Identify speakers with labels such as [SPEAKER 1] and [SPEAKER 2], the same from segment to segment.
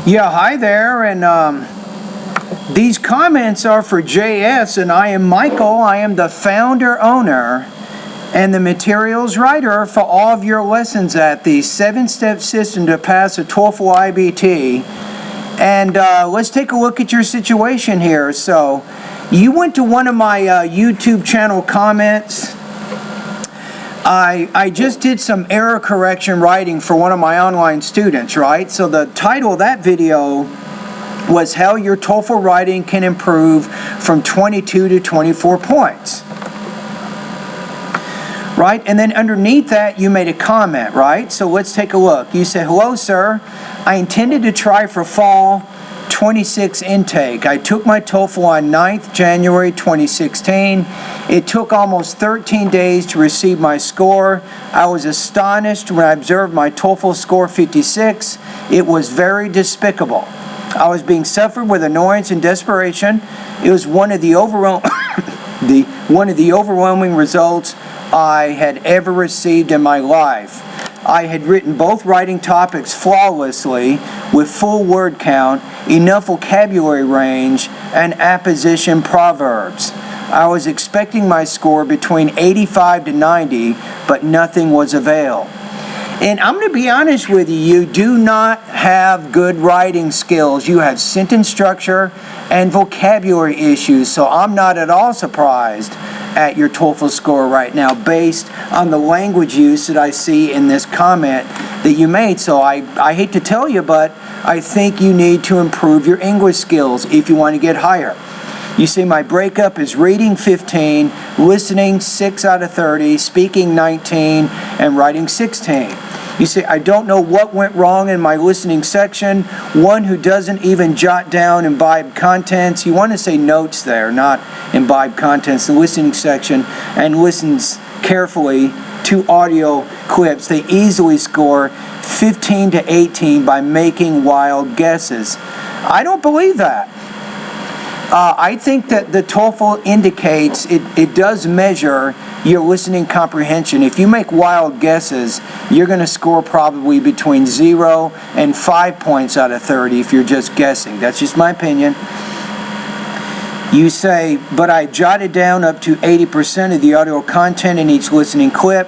[SPEAKER 1] Yeah, hi there, and these comments are for JS, and I am Michael. I am the founder, owner, and the materials writer for all of your lessons at the 7-step system to pass a Toefl IBT. And let's take a look at your situation here. So, you went to one of my YouTube channel comments. I just did some error correction writing for one of my online students, right? So the title of that video was How Your Toefl Writing Can Improve from 22 to 24 Points. Right? And then underneath that, you made a comment, right? So let's take a look. You said, "Hello, sir. I intended to try for fall 26 intake. I took my Toefl on 9th January 2016. It took almost 13 days to receive my score. I was astonished when I observed my Toefl score 56. It was very despicable. I was being suffered with annoyance and desperation. It was one of the overwhelming results I had ever received in my life. I had written both writing topics flawlessly with full word count, enough vocabulary range, and apposition proverbs. I was expecting my score between 85 to 90, but nothing was availed." And I'm going to be honest with you, you do not have good writing skills. You have sentence structure and vocabulary issues, so I'm not at all surprised at your Toefl score right now based on the language use that I see in this comment that you made. So I hate to tell you, but I think you need to improve your English skills if you want to get higher. You say my breakup is reading 15, listening 6 out of 30, speaking 19, and writing 16. You say, I don't know what went wrong in my listening section. One who doesn't even jot down imbibed contents. You want to say notes there, not imbibed contents. The listening section and listens carefully to audio clips. They easily score 15 to 18 by making wild guesses. I don't believe that. I think that the Toefl indicates, it does measure your listening comprehension. If you make wild guesses, you're going to score probably between 0 and 5 points out of 30 if you're just guessing. That's just my opinion. You say, but I jotted down up to 80% of the audio content in each listening clip.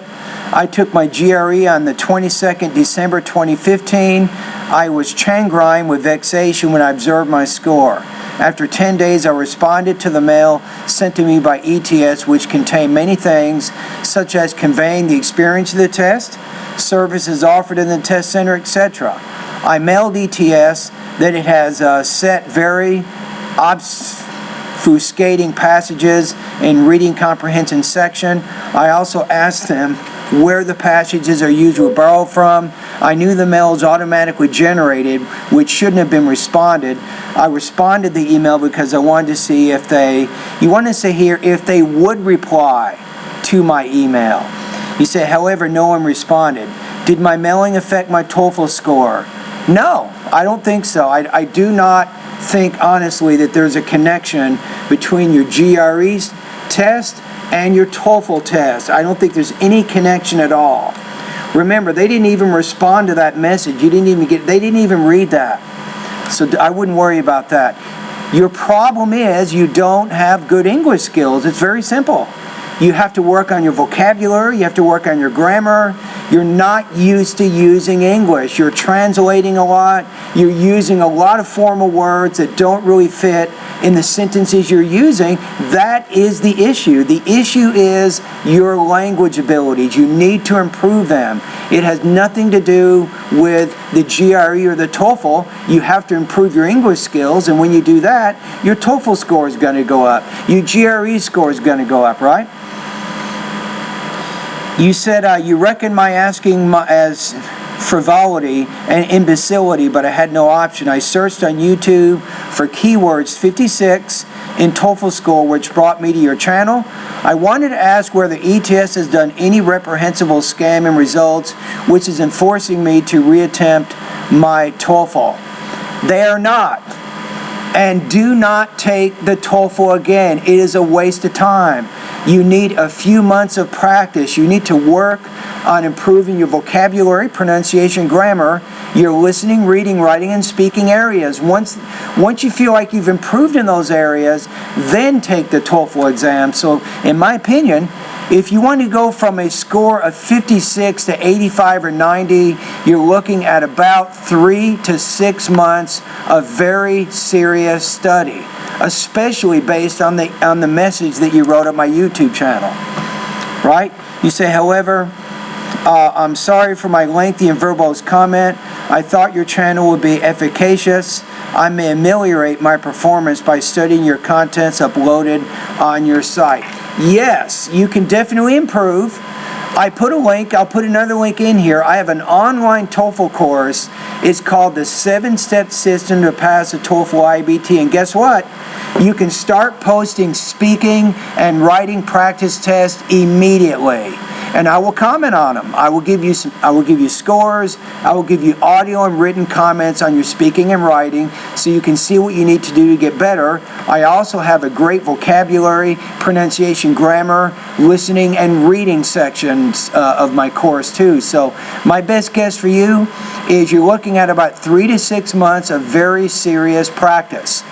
[SPEAKER 1] I took my GRE on the 22nd December 2015. I was chagrined with vexation when I observed my score. After 10 days, I responded to the mail sent to me by ETS, which contained many things, such as conveying the experience of the test, services offered in the test center, etc. I mailed ETS that it has set very obfuscating passages in reading comprehension section. I also asked them where the passages are usually borrowed from. I knew the mail is automatically generated, which shouldn't have been responded. I responded the email because I wanted to see if they would reply to my email. You say, however, no one responded. Did my mailing affect my Toefl score? No, I don't think so. I do not think, honestly, that there's a connection between your GRE test and your Toefl test. I don't think there's any connection at all. Remember, they didn't even respond to that message. They didn't even read that. So I wouldn't worry about that. Your problem is you don't have good English skills. It's very simple. You have to work on your vocabulary. You have to work on your grammar. You're not used to using English. You're translating a lot. You're using a lot of formal words that don't really fit in the sentences you're using. That is the issue. The issue is your language abilities. You need to improve them. It has nothing to do with the GRE or the Toefl. You have to improve your English skills, and when you do that, your Toefl score is going to go up. Your GRE score is going to go up, right? You said you reckon my asking as frivolity and imbecility, but I had no option. I searched on YouTube for keywords 56 in Toefl score, which brought me to your channel. I wanted to ask whether ETS has done any reprehensible scamming results, which is enforcing me to reattempt my Toefl. They are not. And do not take the Toefl again. It is a waste of time. You need a few months of practice. You need to work on improving your vocabulary, pronunciation, grammar, your listening, reading, writing, and speaking areas. Once you feel like you've improved in those areas, then take the TOEFL exam. So, in my opinion, if you want to go from a score of 56 to 85 or 90, you're looking at about 3 to 6 months of very serious study, especially based on the message that you wrote on my YouTube channel. Right? You say, however, I'm sorry for my lengthy and verbose comment. I thought your channel would be efficacious. I may ameliorate my performance by studying your contents uploaded on your site. Yes, you can definitely improve. I put a link, I'll put another link in here. I have an online TOEFL course. It's called the 7-Step System to Pass the TOEFL IBT. And guess what? You can start posting speaking and writing practice tests immediately. And I will comment on them. I will give you scores. I will give you audio and written comments on your speaking and writing so you can see what you need to do to get better. I also have a great vocabulary, pronunciation, grammar, listening, and reading sections of my course too. So my best guess for you is you're looking at about 3 to 6 months of very serious practice.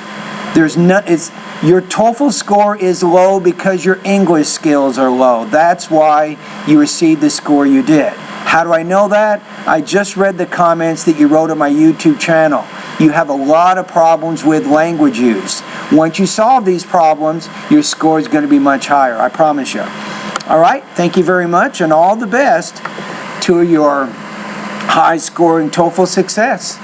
[SPEAKER 1] Your TOEFL score is low because your English skills are low. That's why you received the score you did. How do I know that? I just read the comments that you wrote on my YouTube channel. You have a lot of problems with language use. Once you solve these problems, your score is going to be much higher, I promise you. All right, thank you very much, and all the best to your high-scoring TOEFL success.